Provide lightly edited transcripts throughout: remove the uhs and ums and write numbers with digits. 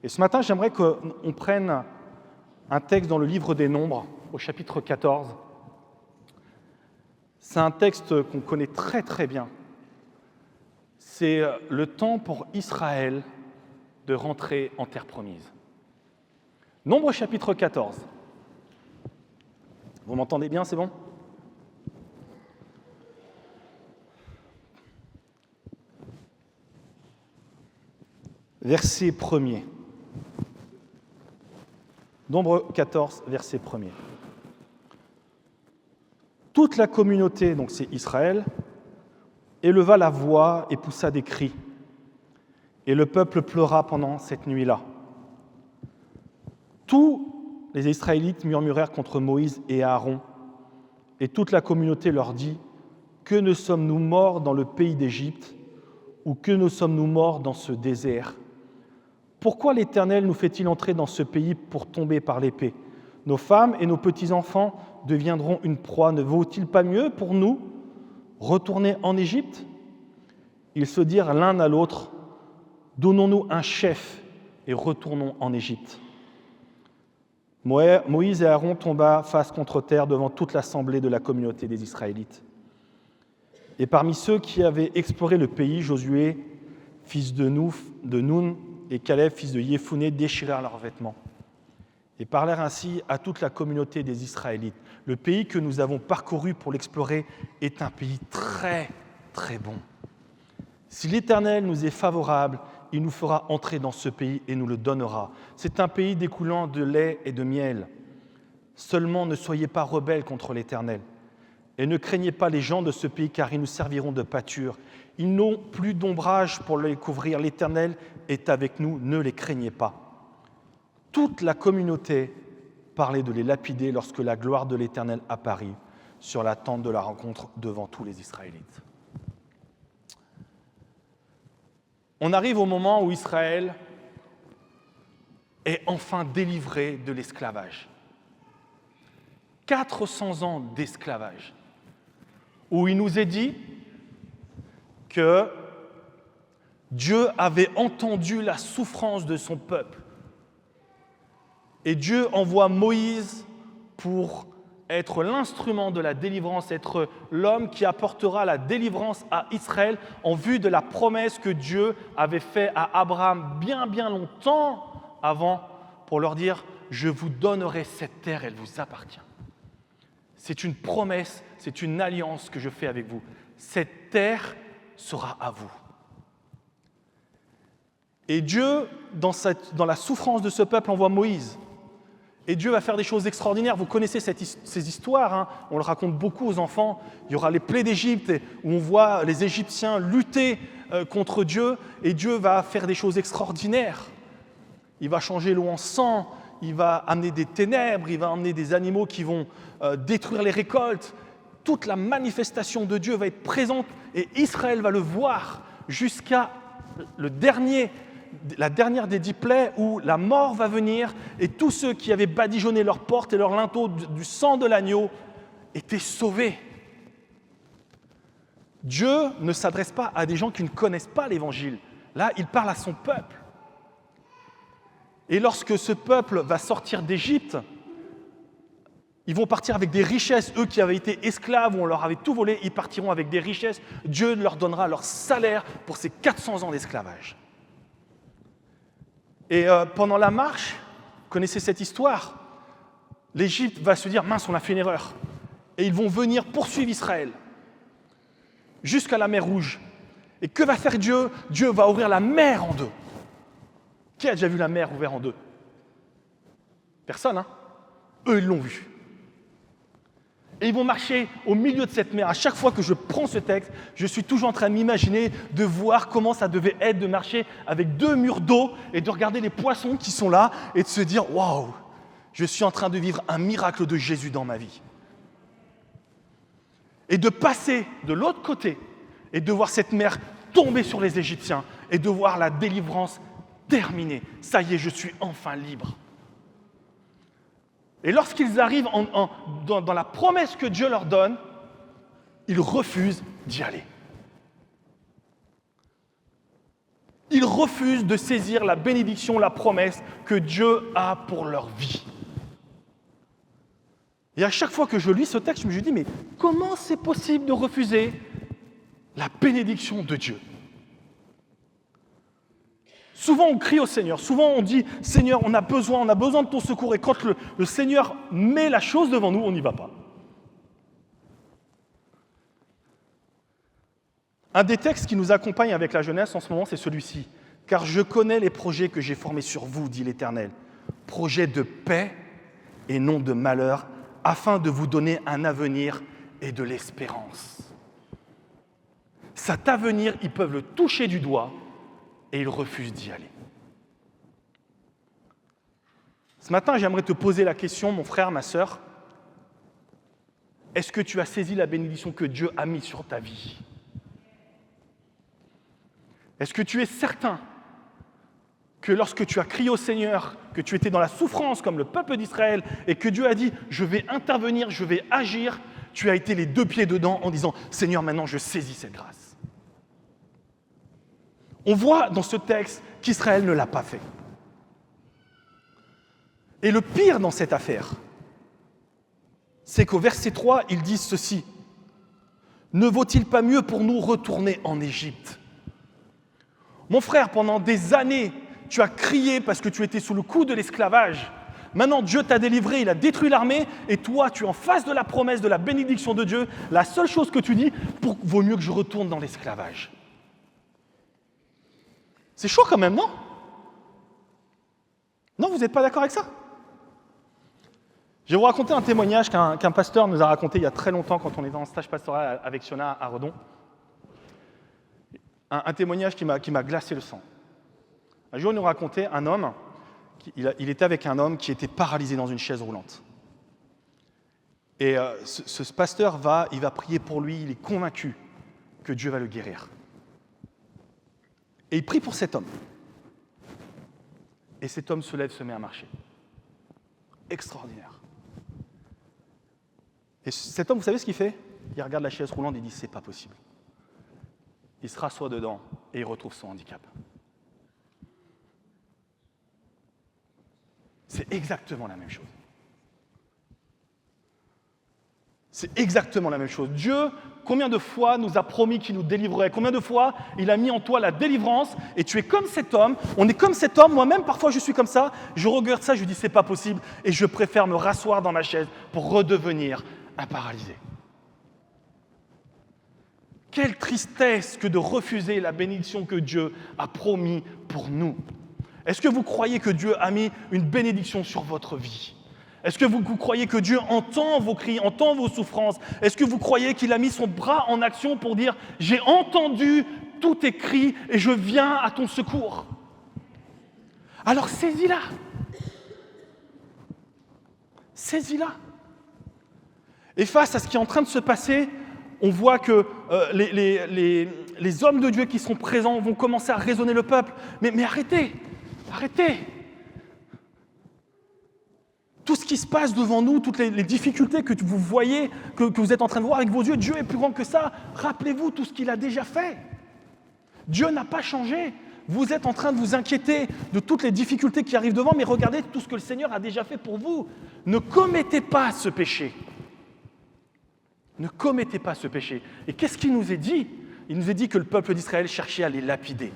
Et ce matin, j'aimerais qu'on prenne un texte dans le livre des Nombres, au chapitre 14. C'est un texte qu'on connaît très très bien. C'est le temps pour Israël de rentrer en terre promise. Nombres chapitre 14. Vous m'entendez bien, c'est bon ? Verset 1er. Nombres 14, verset 1er. Toute la communauté, donc c'est Israël, éleva la voix et poussa des cris. Et le peuple pleura pendant cette nuit-là. Tous les Israélites murmurèrent contre Moïse et Aaron. Et toute la communauté leur dit : que ne sommes-nous morts dans le pays d'Égypte, ou que ne sommes-nous morts dans ce désert ? Pourquoi l'Éternel nous fait-il entrer dans ce pays pour tomber par l'épée ? Nos femmes et nos petits-enfants deviendront une proie. Ne vaut-il pas mieux pour nous retourner en Égypte ? Ils se dirent l'un à l'autre : donnons-nous un chef et retournons en Égypte. Moïse et Aaron tombèrent face contre terre devant toute l'assemblée de la communauté des Israélites. Et parmi ceux qui avaient exploré le pays, Josué, fils de Nun, et Caleb, fils de Yéphouné, déchirèrent leurs vêtements et parlèrent ainsi à toute la communauté des Israélites. Le pays que nous avons parcouru pour l'explorer est un pays très, très bon. Si l'Éternel nous est favorable, il nous fera entrer dans ce pays et nous le donnera. C'est un pays découlant de lait et de miel. Seulement ne soyez pas rebelles contre l'Éternel et ne craignez pas les gens de ce pays, car ils nous serviront de pâture. Ils n'ont plus d'ombrage pour les couvrir. L'Éternel est avec nous, ne les craignez pas. Toute la communauté parlait de les lapider lorsque la gloire de l'Éternel apparut sur la tente de la rencontre devant tous les Israélites. On arrive au moment où Israël est enfin délivré de l'esclavage. 400 ans d'esclavage, où il nous est dit que Dieu avait entendu la souffrance de son peuple. Et Dieu envoie Moïse pour être l'instrument de la délivrance, être l'homme qui apportera la délivrance à Israël en vue de la promesse que Dieu avait faite à Abraham bien, bien longtemps avant pour leur dire « Je vous donnerai cette terre, elle vous appartient ». C'est une promesse, c'est une alliance que je fais avec vous. Cette terre sera à vous. Et Dieu, dans la souffrance de ce peuple, envoie Moïse. Et Dieu va faire des choses extraordinaires. Vous connaissez ces histoires, hein. On le raconte beaucoup aux enfants. Il y aura les plaies d'Égypte où on voit les Égyptiens lutter contre Dieu. Et Dieu va faire des choses extraordinaires. Il va changer l'eau en sang. Il va amener des ténèbres. Il va amener des animaux qui vont détruire les récoltes. Toute la manifestation de Dieu va être présente. Et Israël va le voir jusqu'à la dernière des 10 plaies où la mort va venir et tous ceux qui avaient badigeonné leurs portes et leurs linteaux du sang de l'agneau étaient sauvés. Dieu ne s'adresse pas à des gens qui ne connaissent pas l'Évangile. Là, il parle à son peuple. Et lorsque ce peuple va sortir d'Égypte, ils vont partir avec des richesses. Eux qui avaient été esclaves, où on leur avait tout volé, ils partiront avec des richesses. Dieu leur donnera leur salaire pour ces 400 ans d'esclavage. Et pendant la marche, vous connaissez cette histoire, l'Égypte va se dire « mince, on a fait une erreur ». Et ils vont venir poursuivre Israël jusqu'à la mer Rouge. Et que va faire Dieu ? Dieu va ouvrir la mer en deux. Qui a déjà vu la mer ouverte en deux ? Personne, hein ? Eux, ils l'ont vu. Et ils vont marcher au milieu de cette mer. À chaque fois que je prends ce texte, je suis toujours en train de m'imaginer, de voir comment ça devait être de marcher avec 2 murs d'eau et de regarder les poissons qui sont là et de se dire « Waouh, je suis en train de vivre un miracle de Jésus dans ma vie. » Et de passer de l'autre côté et de voir cette mer tomber sur les Égyptiens et de voir la délivrance terminée. Ça y est, je suis enfin libre. Et lorsqu'ils arrivent dans la promesse que Dieu leur donne, ils refusent d'y aller. Ils refusent de saisir la bénédiction, la promesse que Dieu a pour leur vie. Et à chaque fois que je lis ce texte, je me dis, mais comment c'est possible de refuser la bénédiction de Dieu? Souvent, on crie au Seigneur. Souvent, on dit, Seigneur, on a besoin de ton secours. Et quand le Seigneur met la chose devant nous, on n'y va pas. Un des textes qui nous accompagne avec la jeunesse en ce moment, c'est celui-ci. « Car je connais les projets que j'ai formés sur vous, dit l'Éternel, projets de paix et non de malheur, afin de vous donner un avenir et de l'espérance. » Cet avenir, ils peuvent le toucher du doigt et ils refusent d'y aller. Ce matin, j'aimerais te poser la question, mon frère, ma sœur. Est-ce que tu as saisi la bénédiction que Dieu a mise sur ta vie? Est-ce que tu es certain que lorsque tu as crié au Seigneur, que tu étais dans la souffrance comme le peuple d'Israël et que Dieu a dit « je vais intervenir, je vais agir », tu as été les deux pieds dedans en disant « Seigneur, maintenant je saisis cette grâce ». On voit dans ce texte qu'Israël ne l'a pas fait. Et le pire dans cette affaire, c'est qu'au verset 3, ils disent ceci « Ne vaut-il pas mieux pour nous retourner en Égypte ?» Mon frère, pendant des années, tu as crié parce que tu étais sous le coup de l'esclavage. Maintenant, Dieu t'a délivré, il a détruit l'armée, et toi, tu es en face de la promesse, de la bénédiction de Dieu. La seule chose que tu dis, vaut mieux que je retourne dans l'esclavage. C'est chaud quand même, non? Non, vous n'êtes pas d'accord avec ça? Je vais vous raconter un témoignage qu'un pasteur nous a raconté il y a très longtemps quand on était en stage pastoral avec Siona à Redon. Un témoignage qui m'a glacé le sang. Un jour, il nous racontait un homme, il était avec un homme qui était paralysé dans une chaise roulante. Et ce pasteur il va prier pour lui, il est convaincu que Dieu va le guérir. Et il prie pour cet homme. Et cet homme se lève, se met à marcher. Extraordinaire. Et cet homme, vous savez ce qu'il fait? Il regarde la chaise roulante et il dit « c'est pas possible ». Il se rassoit dedans et il retrouve son handicap. C'est exactement la même chose. C'est exactement la même chose. Dieu, combien de fois nous a promis qu'il nous délivrerait? Combien de fois il a mis en toi la délivrance? Et tu es comme cet homme, on est comme cet homme, moi-même parfois je suis comme ça, je regarde ça, je dis c'est pas possible, et je préfère me rasseoir dans ma chaise pour redevenir un paralysé. Quelle tristesse que de refuser la bénédiction que Dieu a promis pour nous. Est-ce que vous croyez que Dieu a mis une bénédiction sur votre vie? Est-ce que vous croyez que Dieu entend vos cris, entend vos souffrances? Est-ce que vous croyez qu'il a mis son bras en action pour dire « J'ai entendu tous tes cris et je viens à ton secours » ? Alors saisis-la. Saisis-la. Et face à ce qui est en train de se passer, on voit que les hommes de Dieu qui sont présents vont commencer à raisonner le peuple. Mais arrêtez, arrêtez. Tout ce qui se passe devant nous, toutes les difficultés que vous voyez, que vous êtes en train de voir avec vos yeux, Dieu est plus grand que ça. Rappelez-vous tout ce qu'il a déjà fait. Dieu n'a pas changé. Vous êtes en train de vous inquiéter de toutes les difficultés qui arrivent devant, mais regardez tout ce que le Seigneur a déjà fait pour vous. Ne commettez pas ce péché. Ne commettez pas ce péché. Et qu'est-ce qu'il nous est dit? Il nous est dit que le peuple d'Israël cherchait à les lapider.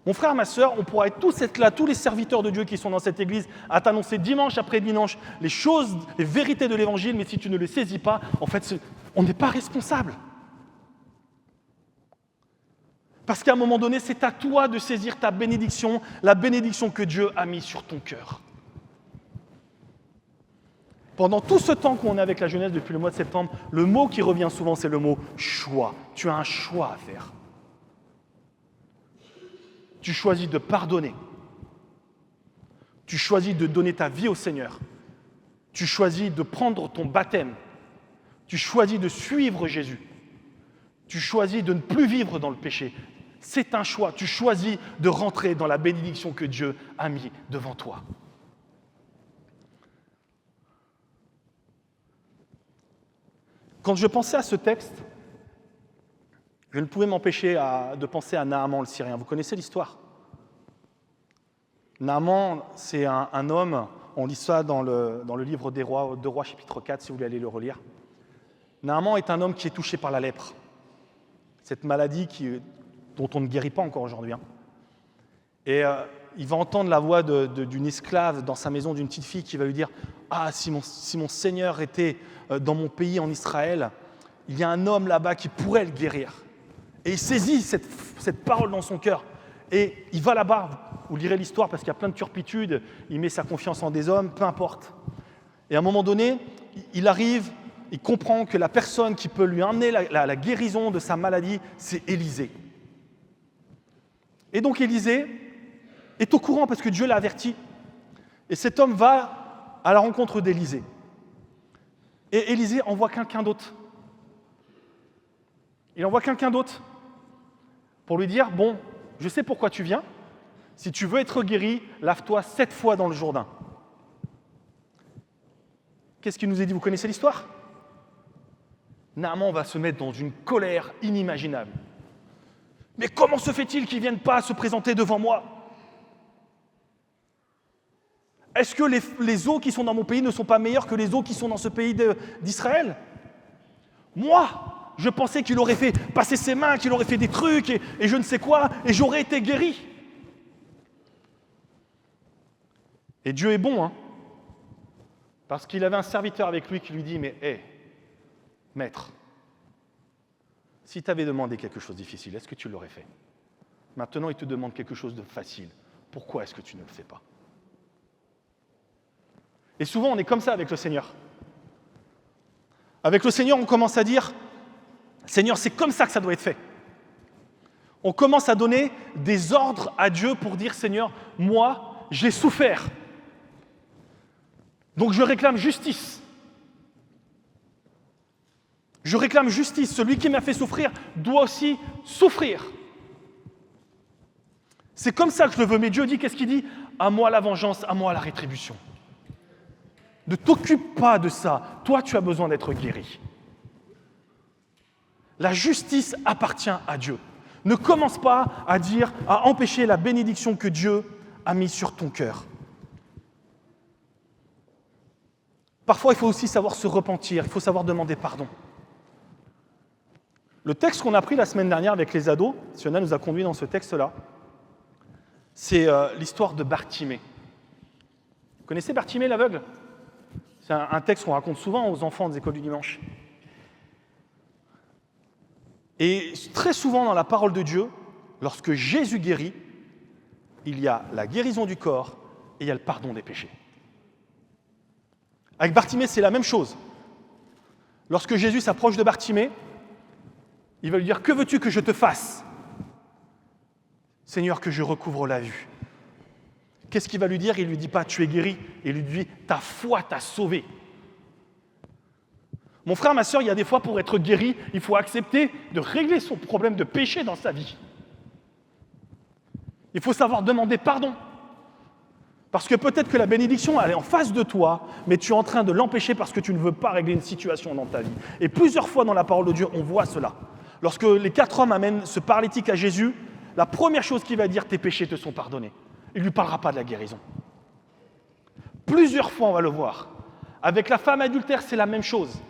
Mon frère, ma sœur, on pourra tous être là, tous les serviteurs de Dieu qui sont dans cette église, à t'annoncer dimanche après dimanche les choses, les vérités de l'évangile, mais si tu ne les saisis pas, en fait, on n'est pas responsable. Parce qu'à un moment donné, c'est à toi de saisir ta bénédiction, la bénédiction que Dieu a mise sur ton cœur. Pendant tout ce temps qu'on est avec la jeunesse depuis le mois de septembre, le mot qui revient souvent, c'est le mot « choix ». Tu as un choix à faire. Tu choisis de pardonner. Tu choisis de donner ta vie au Seigneur. Tu choisis de prendre ton baptême. Tu choisis de suivre Jésus. Tu choisis de ne plus vivre dans le péché. C'est un choix. Tu choisis de rentrer dans la bénédiction que Dieu a mis devant toi. Quand je pensais à ce texte, Je ne pouvais m'empêcher de penser à Naaman le Syrien. Vous connaissez l'histoire? Naaman, c'est un homme, on lit ça dans le livre des Rois, 2 Rois chapitre 4, si vous voulez aller le relire. Naaman est un homme qui est touché par la lèpre, cette maladie dont on ne guérit pas encore aujourd'hui. Et il va entendre la voix d'une esclave dans sa maison, d'une petite fille qui va lui dire « Ah, si mon Seigneur était dans mon pays, en Israël, il y a un homme là-bas qui pourrait le guérir. » Et il saisit cette parole dans son cœur. Et il va là-bas, vous lirez l'histoire parce qu'il y a plein de turpitudes, il met sa confiance en des hommes, peu importe. Et à un moment donné, il arrive, il comprend que la personne qui peut lui amener la guérison de sa maladie, c'est Élisée. Et donc Élisée est au courant parce que Dieu l'a averti. Et cet homme va à la rencontre d'Élisée. Et Élisée envoie quelqu'un d'autre. Il envoie quelqu'un d'autre pour lui dire « Bon, je sais pourquoi tu viens. Si tu veux être guéri, lave-toi 7 fois dans le Jourdain. » Qu'est-ce qu'il nous est dit? Vous connaissez l'histoire? Naaman va se mettre dans une colère inimaginable. « Mais comment se fait-il qu'ils ne viennent pas se présenter devant moi? Est-ce que les eaux qui sont dans mon pays ne sont pas meilleures que les eaux qui sont dans ce pays d'Israël? Moi, je pensais qu'il aurait fait passer ses mains, qu'il aurait fait des trucs et je ne sais quoi, et j'aurais été guéri. » Et Dieu est bon, parce qu'il avait un serviteur avec lui qui lui dit « Mais hé, maître, si tu avais demandé quelque chose de difficile, est-ce que tu l'aurais fait? Maintenant, il te demande quelque chose de facile. Pourquoi est-ce que tu ne le fais pas ?» Et souvent, on est comme ça avec le Seigneur. Avec le Seigneur, on commence à dire « Seigneur, c'est comme ça que ça doit être fait. » On commence à donner des ordres à Dieu pour dire « Seigneur, moi, j'ai souffert. Donc je réclame justice. Je réclame justice. Celui qui m'a fait souffrir doit aussi souffrir. » C'est comme ça que je le veux. Mais Dieu dit, qu'est-ce qu'il dit? « À moi la vengeance, à moi la rétribution. » Ne t'occupe pas de ça. Toi, tu as besoin d'être guéri. La justice appartient à Dieu. Ne commence pas à empêcher la bénédiction que Dieu a mise sur ton cœur. Parfois, il faut aussi savoir se repentir, il faut savoir demander pardon. Le texte qu'on a pris la semaine dernière avec les ados, Siona nous a conduits dans ce texte-là, c'est l'histoire de Bartimée. Vous connaissez Bartimée l'aveugle? C'est un texte qu'on raconte souvent aux enfants des écoles du dimanche. Et très souvent dans la parole de Dieu, lorsque Jésus guérit, il y a la guérison du corps et il y a le pardon des péchés. Avec Bartimée, c'est la même chose. Lorsque Jésus s'approche de Bartimée, il va lui dire « Que veux-tu que je te fasse? Seigneur, que je recouvre la vue. » Qu'est-ce qu'il va lui dire? Il ne lui dit pas « Tu es guéri », il lui dit « Ta foi t'a sauvé. » Mon frère, ma sœur, il y a des fois, pour être guéri, il faut accepter de régler son problème de péché dans sa vie. Il faut savoir demander pardon. Parce que peut-être que la bénédiction, elle est en face de toi, mais tu es en train de l'empêcher parce que tu ne veux pas régler une situation dans ta vie. Et plusieurs fois dans la parole de Dieu, on voit cela. Lorsque les 4 hommes amènent ce paralytique à Jésus, la première chose qu'il va dire, tes péchés te sont pardonnés. Il ne lui parlera pas de la guérison. Plusieurs fois, on va le voir. Avec la femme adultère, c'est la même chose.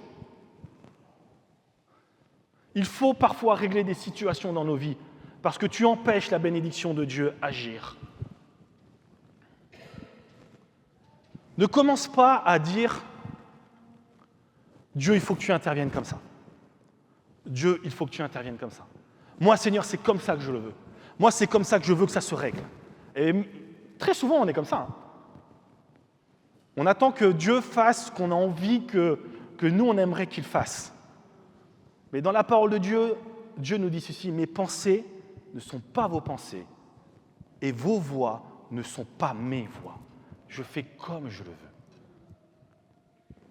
Il faut parfois régler des situations dans nos vies parce que tu empêches la bénédiction de Dieu d'agir. Ne commence pas à dire « Dieu, il faut que tu interviennes comme ça. Dieu, il faut que tu interviennes comme ça. Moi, Seigneur, c'est comme ça que je le veux. Moi, c'est comme ça que je veux que ça se règle. » Et très souvent, on est comme ça. On attend que Dieu fasse ce qu'on a envie que nous, on aimerait qu'il fasse. Mais dans la parole de Dieu, Dieu nous dit ceci, « Mes pensées ne sont pas vos pensées, et vos voies ne sont pas mes voies. Je fais comme je le veux. »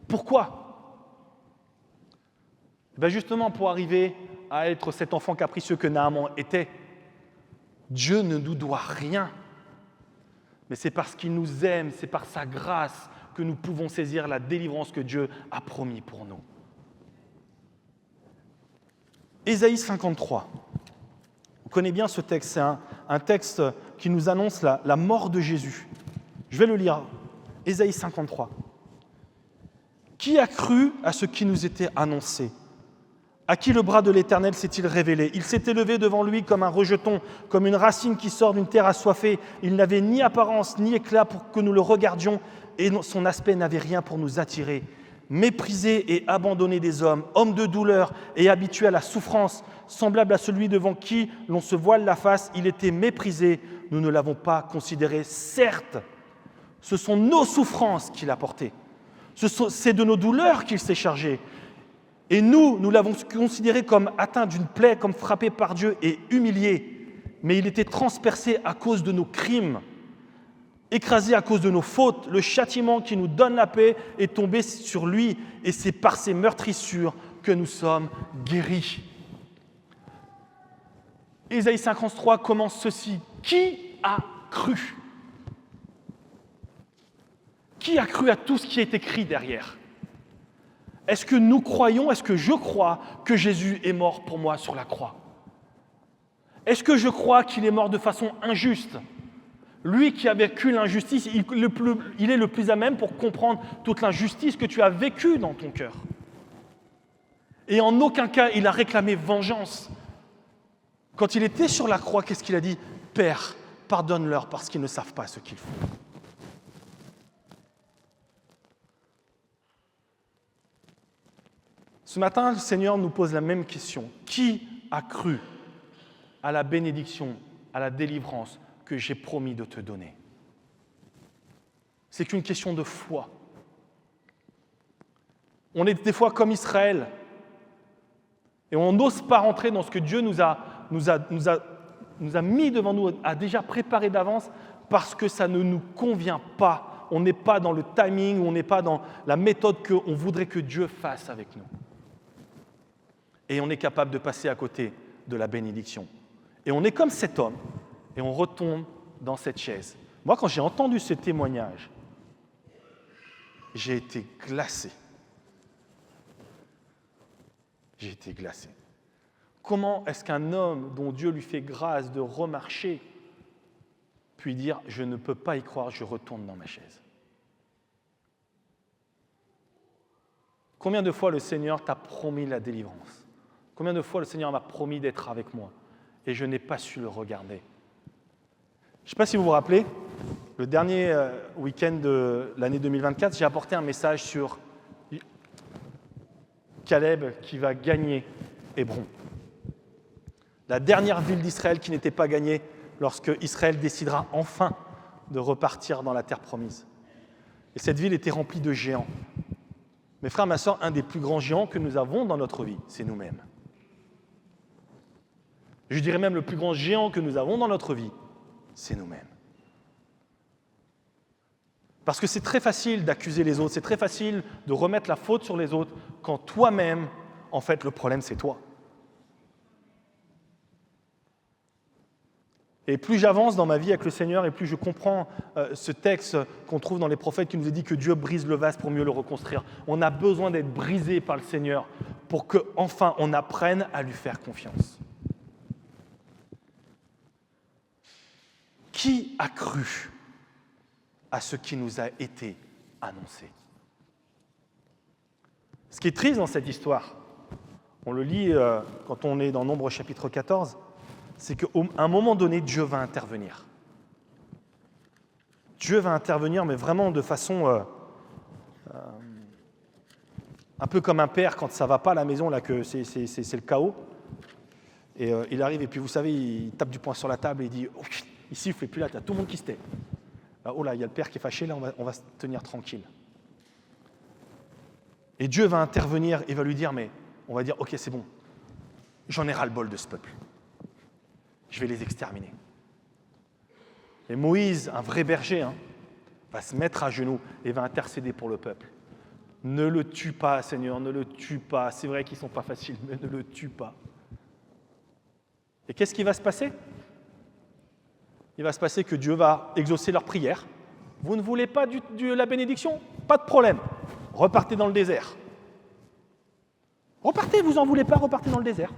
Pourquoi? Justement pour arriver à être cet enfant capricieux que Naaman était. Dieu ne nous doit rien, mais c'est parce qu'il nous aime, c'est par sa grâce que nous pouvons saisir la délivrance que Dieu a promis pour nous. Ésaïe 53. On connaît bien ce texte, c'est un texte qui nous annonce la mort de Jésus. Je vais le lire. Ésaïe 53. Qui a cru à ce qui nous était annoncé ? À qui le bras de l'Éternel s'est-il révélé ? Il s'est élevé devant lui comme un rejeton, comme une racine qui sort d'une terre assoiffée. Il n'avait ni apparence ni éclat pour que nous le regardions, et son aspect n'avait rien pour nous attirer. Méprisé et abandonné des hommes, homme de douleur et habitué à la souffrance, semblable à celui devant qui l'on se voile la face, il était méprisé, nous ne l'avons pas considéré. Certes, ce sont nos souffrances qu'il a portées. C'est de nos douleurs qu'il s'est chargé. Et nous l'avons considéré comme atteint d'une plaie, comme frappé par Dieu et humilié. Mais il était transpercé à cause de nos crimes, écrasé à cause de nos fautes. Le châtiment qui nous donne la paix est tombé sur lui, et c'est par ses meurtrissures que nous sommes guéris. Ésaïe 53 commence ceci. Qui a cru ? Qui a cru à tout ce qui est écrit derrière ? Est-ce que nous croyons, est-ce que je crois que Jésus est mort pour moi sur la croix ? Est-ce que je crois qu'il est mort de façon injuste ? Lui qui a vécu l'injustice, il est le plus à même pour comprendre toute l'injustice que tu as vécue dans ton cœur. Et en aucun cas, il a réclamé vengeance. Quand il était sur la croix, qu'est-ce qu'il a dit ? « Père, pardonne-leur parce qu'ils ne savent pas ce qu'ils font. » Ce matin, le Seigneur nous pose la même question. Qui a cru à la bénédiction, à la délivrance que j'ai promis de te donner ? C'est qu'une question de foi. On est des fois comme Israël et on n'ose pas rentrer dans ce que Dieu nous a mis devant nous, a déjà préparé d'avance parce que ça ne nous convient pas. On n'est pas dans le timing, on n'est pas dans la méthode qu'on voudrait que Dieu fasse avec nous. Et on est capable de passer à côté de la bénédiction. Et on est comme cet homme, et on retombe dans cette chaise. Moi, quand j'ai entendu ce témoignage, j'ai été glacé. J'ai été glacé. Comment est-ce qu'un homme dont Dieu lui fait grâce de remarcher puis dire « je ne peux pas y croire, je retourne dans ma chaise ». Combien de fois le Seigneur t'a promis la délivrance ? Combien de fois le Seigneur m'a promis d'être avec moi et je n'ai pas su le regarder ? Je ne sais pas si vous vous rappelez, le dernier week-end de l'année 2024, j'ai apporté un message sur Caleb qui va gagner Hébron. La dernière ville d'Israël qui n'était pas gagnée lorsque Israël décidera enfin de repartir dans la terre promise. Et cette ville était remplie de géants. Mes frères, ma sœur, un des plus grands géants que nous avons dans notre vie, c'est nous-mêmes. Je dirais même le plus grand géant que nous avons dans notre vie, c'est nous-mêmes. Parce que c'est très facile d'accuser les autres, c'est très facile de remettre la faute sur les autres quand toi-même, en fait, le problème, c'est toi. Et plus j'avance dans ma vie avec le Seigneur et plus je comprends ce texte qu'on trouve dans les prophètes qui nous dit que Dieu brise le vase pour mieux le reconstruire. On a besoin d'être brisé par le Seigneur pour qu'enfin on apprenne à lui faire confiance. Qui a cru à ce qui nous a été annoncé ? Ce qui est triste dans cette histoire, on le lit quand on est dans Nombre chapitre 14, c'est qu'à un moment donné, Dieu va intervenir. Dieu va intervenir, mais vraiment de façon un peu comme un père quand ça ne va pas à la maison, là, que c'est le chaos. Et il arrive, et puis vous savez, il tape du poing sur la table et il dit oh, il siffle, et puis là, tu as tout le monde qui se tait. Oh là, il y a le père qui est fâché, là, on va se tenir tranquille. Et Dieu va intervenir et va lui dire, mais on va dire, ok, c'est bon, j'en ai ras-le-bol de ce peuple. Je vais les exterminer. Et Moïse, un vrai berger, va se mettre à genoux et va intercéder pour le peuple. Ne le tue pas, Seigneur, ne le tue pas. C'est vrai qu'ils ne sont pas faciles, mais ne le tue pas. Et qu'est-ce qui va se passer ? Il va se passer que Dieu va exaucer leur prière. Vous ne voulez pas de la bénédiction ? Pas de problème. Repartez dans le désert. Repartez, vous n'en voulez pas, repartez dans le désert.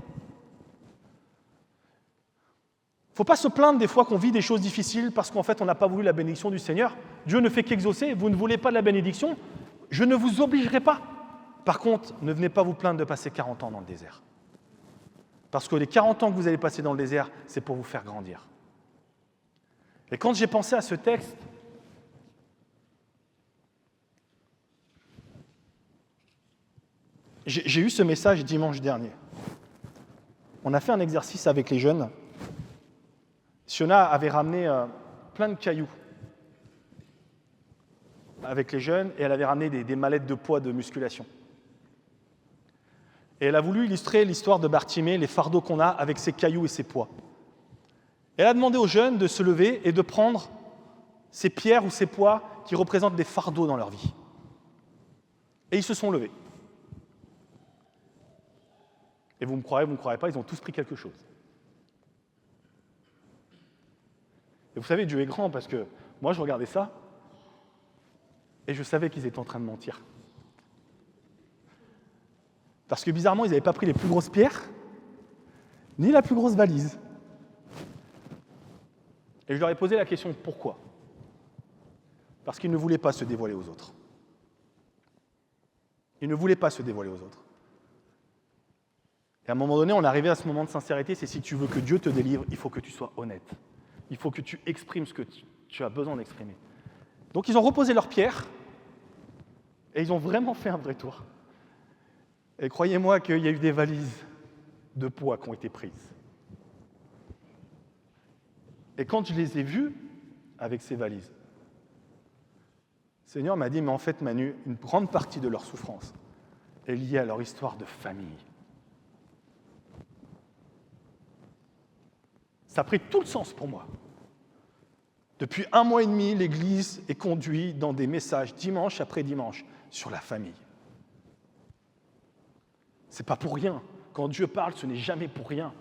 ne faut pas se plaindre des fois qu'on vit des choses difficiles parce qu'en fait, on n'a pas voulu la bénédiction du Seigneur. Dieu ne fait qu'exaucer. Vous ne voulez pas de la bénédiction, je ne vous obligerai pas. Par contre, ne venez pas vous plaindre de passer 40 ans dans le désert. Parce que les 40 ans que vous allez passer dans le désert, c'est pour vous faire grandir. Et quand j'ai pensé à ce texte, j'ai eu ce message dimanche dernier. On a fait un exercice avec les jeunes. Siona avait ramené plein de cailloux avec les jeunes et elle avait ramené des mallettes de poids de musculation. Et elle a voulu illustrer l'histoire de Bartimée, les fardeaux qu'on a avec ses cailloux et ses poids. Elle a demandé aux jeunes de se lever et de prendre ces pierres ou ces poids qui représentent des fardeaux dans leur vie. Et ils se sont levés. Et vous me croyez pas, ils ont tous pris quelque chose. Et vous savez, Dieu est grand parce que moi, je regardais ça et je savais qu'ils étaient en train de mentir. Parce que bizarrement, ils n'avaient pas pris les plus grosses pierres, ni la plus grosse valise. Et je leur ai posé la question « Pourquoi ?» Parce qu'ils ne voulaient pas se dévoiler aux autres. Ils ne voulaient pas se dévoiler aux autres. Et à un moment donné, on est arrivé à ce moment de sincérité, c'est si tu veux que Dieu te délivre, il faut que tu sois honnête. Il faut que tu exprimes ce que tu as besoin d'exprimer. Donc ils ont reposé leurs pierres et ils ont vraiment fait un vrai tour. Et croyez-moi qu'il y a eu des valises de poids qui ont été prises. Et quand je les ai vus avec ces valises, le Seigneur m'a dit, mais en fait, Manu, une grande partie de leur souffrance est liée à leur histoire de famille. Ça a pris tout le sens pour moi. Depuis 1 mois et demi, l'Église est conduite dans des messages dimanche après dimanche sur la famille. Ce n'est pas pour rien. Quand Dieu parle, ce n'est jamais pour rien.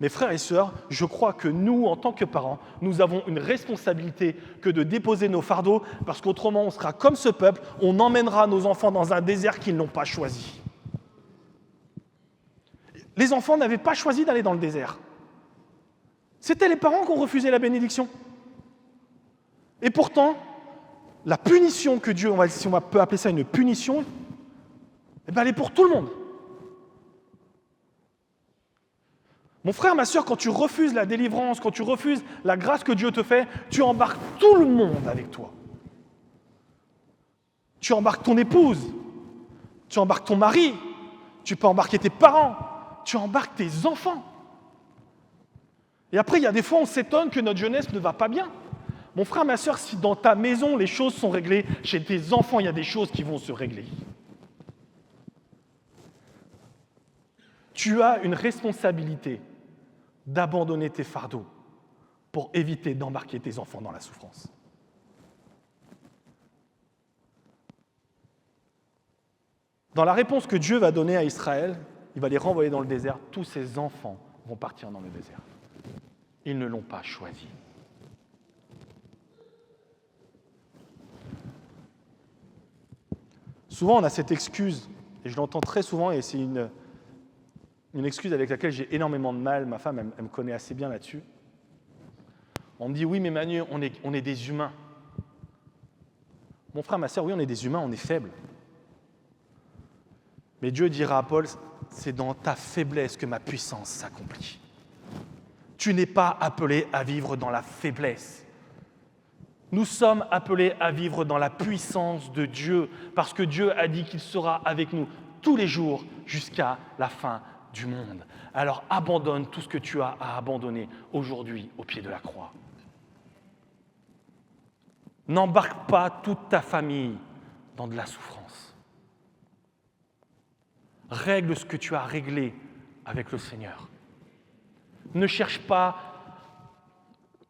Mes frères et sœurs, je crois que nous, en tant que parents, nous avons une responsabilité que de déposer nos fardeaux, parce qu'autrement, on sera comme ce peuple, on emmènera nos enfants dans un désert qu'ils n'ont pas choisi. Les enfants n'avaient pas choisi d'aller dans le désert. C'était les parents qui ont refusé la bénédiction. Et pourtant, la punition que Dieu, si on peut appeler ça une punition, elle est pour tout le monde. Mon frère, ma sœur, quand tu refuses la délivrance, quand tu refuses la grâce que Dieu te fait, tu embarques tout le monde avec toi. Tu embarques ton épouse, tu embarques ton mari, tu peux embarquer tes parents, tu embarques tes enfants. Et après, il y a des fois, on s'étonne que notre jeunesse ne va pas bien. Mon frère, ma sœur, si dans ta maison, les choses sont réglées, chez tes enfants, il y a des choses qui vont se régler. Tu as une responsabilité d'abandonner tes fardeaux pour éviter d'embarquer tes enfants dans la souffrance. Dans la réponse que Dieu va donner à Israël, il va les renvoyer dans le désert. Tous ses enfants vont partir dans le désert. Ils ne l'ont pas choisi. Souvent, on a cette excuse, et je l'entends très souvent, et c'est une excuse avec laquelle j'ai énormément de mal. Ma femme, elle me connaît assez bien là-dessus. On me dit, oui, mais Manu, on est des humains. Mon frère, ma sœur, oui, on est des humains, on est faibles. Mais Dieu dira à Paul, c'est dans ta faiblesse que ma puissance s'accomplit. Tu n'es pas appelé à vivre dans la faiblesse. Nous sommes appelés à vivre dans la puissance de Dieu, parce que Dieu a dit qu'il sera avec nous tous les jours jusqu'à la fin du monde. Alors abandonne tout ce que tu as à abandonner aujourd'hui au pied de la croix. N'embarque pas toute ta famille dans de la souffrance. Règle ce que tu as réglé avec le Seigneur. Ne cherche pas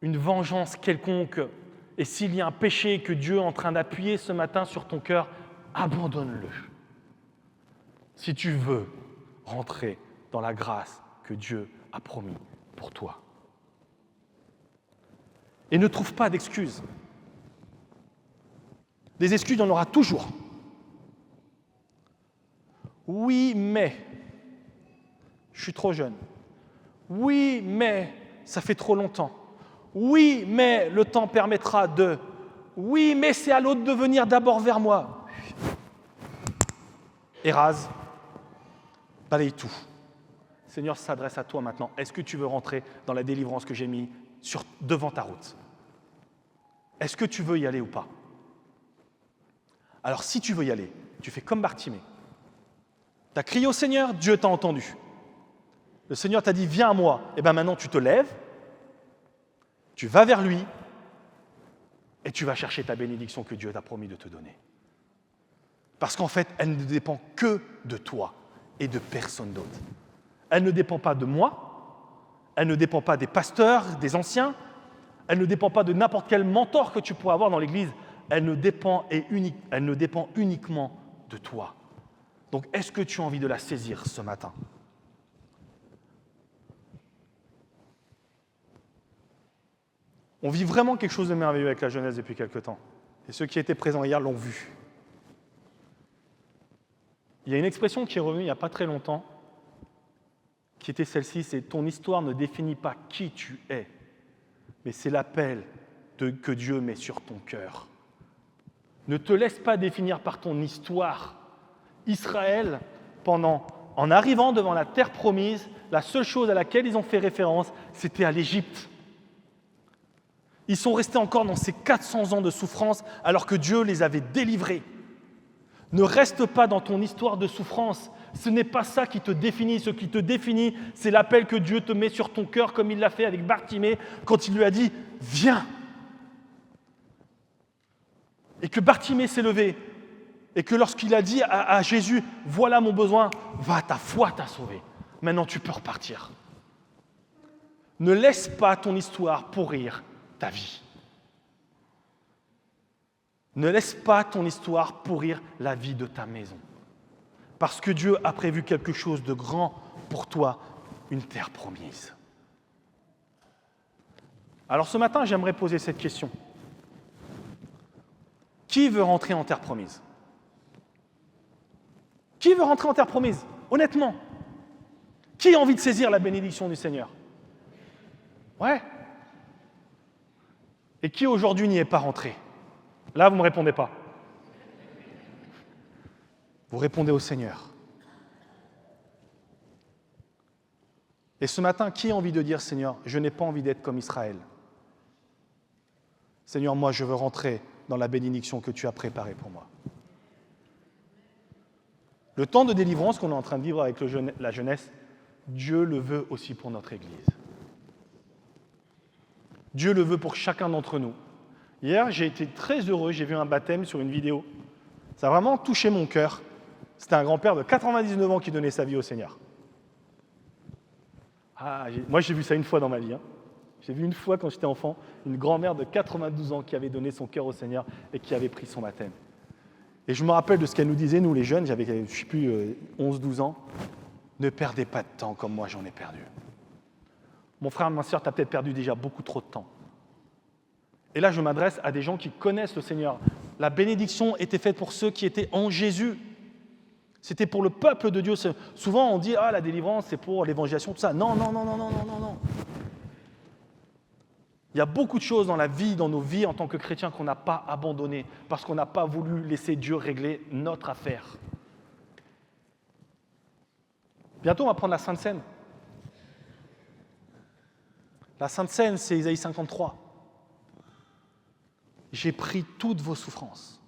une vengeance quelconque. Et s'il y a un péché que Dieu est en train d'appuyer ce matin sur ton cœur, abandonne-le. Si tu veux rentrer dans la grâce que Dieu a promis pour toi. Et ne trouve pas d'excuses. Des excuses, il y en aura toujours. Oui, mais je suis trop jeune. Oui, mais ça fait trop longtemps. Oui, mais le temps permettra de. Oui, mais c'est à l'autre de venir d'abord vers moi. Et rase, balaye tout. Seigneur s'adresse à toi maintenant. Est-ce que tu veux rentrer dans la délivrance que j'ai mise devant ta route? Est-ce que tu veux y aller ou pas? Alors si tu veux y aller, tu fais comme Bartimée. Tu as crié au Seigneur, Dieu t'a entendu. Le Seigneur t'a dit, viens à moi. Et bien maintenant tu te lèves, tu vas vers lui et tu vas chercher ta bénédiction que Dieu t'a promis de te donner. Parce qu'en fait, elle ne dépend que de toi et de personne d'autre. Elle ne dépend pas de moi, elle ne dépend pas des pasteurs, des anciens, elle ne dépend pas de n'importe quel mentor que tu pourrais avoir dans l'Église, elle ne dépend uniquement de toi. Donc, est-ce que tu as envie de la saisir ce matin? On vit vraiment quelque chose de merveilleux avec la jeunesse depuis quelque temps. Et ceux qui étaient présents hier l'ont vu. Il y a une expression qui est revenue il n'y a pas très longtemps, qui était celle-ci, c'est « ton histoire ne définit pas qui tu es, mais c'est l'appel que Dieu met sur ton cœur. » Ne te laisse pas définir par ton histoire. Israël, en arrivant devant la terre promise, la seule chose à laquelle ils ont fait référence, c'était à l'Égypte. Ils sont restés encore dans ces 400 ans de souffrance alors que Dieu les avait délivrés. Ne reste pas dans ton histoire de souffrance. Ce n'est pas ça qui te définit. Ce qui te définit, c'est l'appel que Dieu te met sur ton cœur, comme il l'a fait avec Bartimée, quand il lui a dit « Viens !» Et que Bartimée s'est levé, et que lorsqu'il a dit à Jésus « Voilà mon besoin, va, ta foi t'a sauvé. Maintenant tu peux repartir. » Ne laisse pas ton histoire pourrir ta vie. Ne laisse pas ton histoire pourrir la vie de ta maison. Parce que Dieu a prévu quelque chose de grand pour toi, une terre promise. Alors ce matin, j'aimerais poser cette question. Qui veut rentrer en terre promise? Qui veut rentrer en terre promise? Honnêtement. Qui a envie de saisir la bénédiction du Seigneur? Ouais. Et qui aujourd'hui n'y est pas rentré? Là, vous ne me répondez pas. Vous répondez au Seigneur. Et ce matin, qui a envie de dire, Seigneur, je n'ai pas envie d'être comme Israël. Seigneur, moi, je veux rentrer dans la bénédiction que tu as préparée pour moi. Le temps de délivrance qu'on est en train de vivre avec la jeunesse, Dieu le veut aussi pour notre Église. Dieu le veut pour chacun d'entre nous. Hier, j'ai été très heureux, j'ai vu un baptême sur une vidéo. Ça a vraiment touché mon cœur. C'était un grand-père de 99 ans qui donnait sa vie au Seigneur. Moi, j'ai vu ça une fois dans ma vie. J'ai vu une fois, quand j'étais enfant, une grand-mère de 92 ans qui avait donné son cœur au Seigneur et qui avait pris son baptême. Et je me rappelle de ce qu'elle nous disait, nous les jeunes, j'avais, je ne sais plus, 11-12 ans. Ne perdez pas de temps comme moi j'en ai perdu. Mon frère, ma sœur, tu as peut-être perdu déjà beaucoup trop de temps. Et là, je m'adresse à des gens qui connaissent le Seigneur. La bénédiction était faite pour ceux qui étaient en Jésus. C'était pour le peuple de Dieu. Souvent, on dit « Ah, la délivrance, c'est pour l'évangélisation, tout ça. » Non. Il y a beaucoup de choses dans la vie, dans nos vies en tant que chrétiens qu'on n'a pas abandonnées parce qu'on n'a pas voulu laisser Dieu régler notre affaire. Bientôt, on va prendre la Sainte Seine. La Sainte Seine, c'est Isaïe 53. J'ai pris toutes vos souffrances.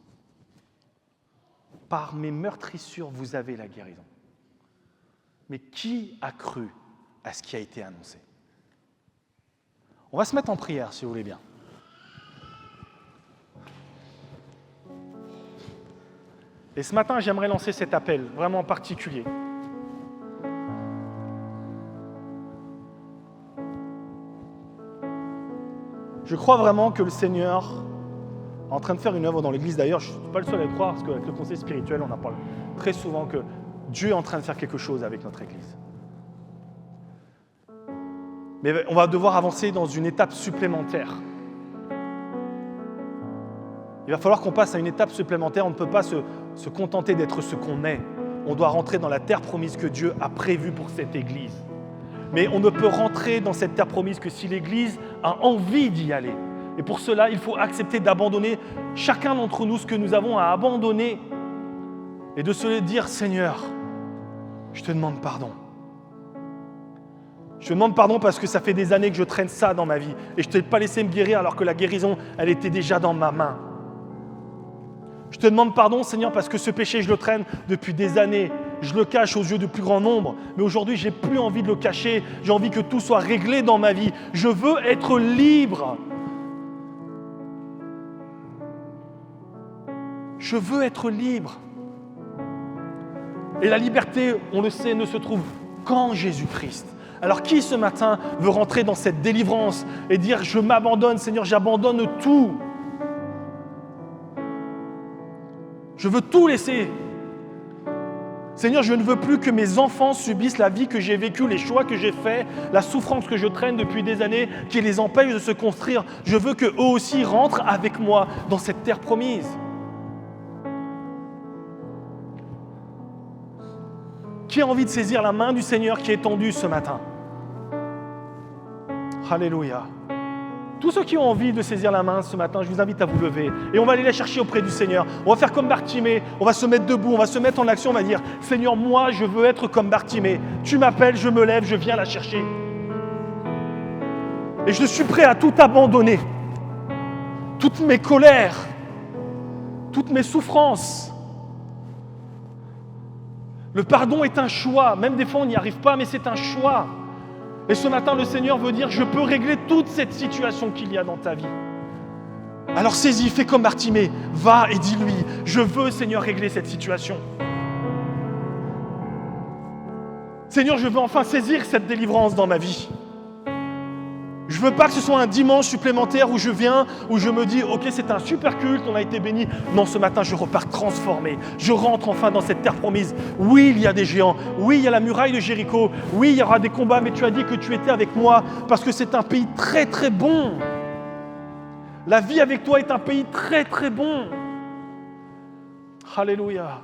Par mes meurtrissures, vous avez la guérison. Mais qui a cru à ce qui a été annoncé? On va se mettre en prière, si vous voulez bien. Et ce matin, j'aimerais lancer cet appel, vraiment particulier. Je crois vraiment que le Seigneur est en train de faire une œuvre dans l'Église. D'ailleurs, je ne suis pas le seul à le croire, parce qu'avec le conseil spirituel, on en parle très souvent que Dieu est en train de faire quelque chose avec notre Église. Mais on va devoir avancer dans une étape supplémentaire. Il va falloir qu'on passe à une étape supplémentaire. On ne peut pas se contenter d'être ce qu'on est. On doit rentrer dans la terre promise que Dieu a prévue pour cette Église. mais on ne peut rentrer dans cette terre promise que si l'Église a envie d'y aller. Et pour cela, il faut accepter d'abandonner chacun d'entre nous ce que nous avons à abandonner et de se dire, Seigneur, je te demande pardon. Je te demande pardon parce que ça fait des années que je traîne ça dans ma vie et je ne t'ai pas laissé me guérir alors que la guérison, elle était déjà dans ma main. Je te demande pardon, Seigneur, parce que ce péché, je le traîne depuis des années. Je le cache aux yeux de plus grand nombre. Mais aujourd'hui, je n'ai plus envie de le cacher. J'ai envie que tout soit réglé dans ma vie. Je veux être libre. Je veux être libre. Et la liberté, on le sait, ne se trouve qu'en Jésus-Christ. Alors qui ce matin veut rentrer dans cette délivrance et dire « Je m'abandonne, Seigneur, j'abandonne tout. Je veux tout laisser. Seigneur, je ne veux plus que mes enfants subissent la vie que j'ai vécue, les choix que j'ai faits, la souffrance que je traîne depuis des années, qui les empêche de se construire. Je veux qu'eux aussi rentrent avec moi dans cette terre promise. » Qui a envie de saisir la main du Seigneur qui est tendue ce matin? Alléluia. Tous ceux qui ont envie de saisir la main ce matin, je vous invite à vous lever et on va aller la chercher auprès du Seigneur. On va faire comme Bartimée, on va se mettre debout, on va se mettre en action, on va dire « Seigneur, moi, je veux être comme Bartimée. Tu m'appelles, je me lève, je viens la chercher. Et je suis prêt à tout abandonner. Toutes mes colères, toutes mes souffrances. Le pardon est un choix. Même des fois, on n'y arrive pas, mais c'est un choix. Et ce matin, le Seigneur veut dire, je peux régler toute cette situation qu'il y a dans ta vie. Alors saisis, fais comme Bartimée, va et dis-lui, je veux, Seigneur, régler cette situation. Seigneur, je veux enfin saisir cette délivrance dans ma vie. Je ne veux pas que ce soit un dimanche supplémentaire où je viens, où je me dis, ok, c'est un super culte, on a été béni. Non, ce matin, je repars transformé. Je rentre enfin dans cette terre promise. Oui, il y a des géants. Oui, il y a la muraille de Jéricho. Oui, il y aura des combats, mais tu as dit que tu étais avec moi parce que c'est un pays très, très bon. La vie avec toi est un pays très, très bon. Alléluia.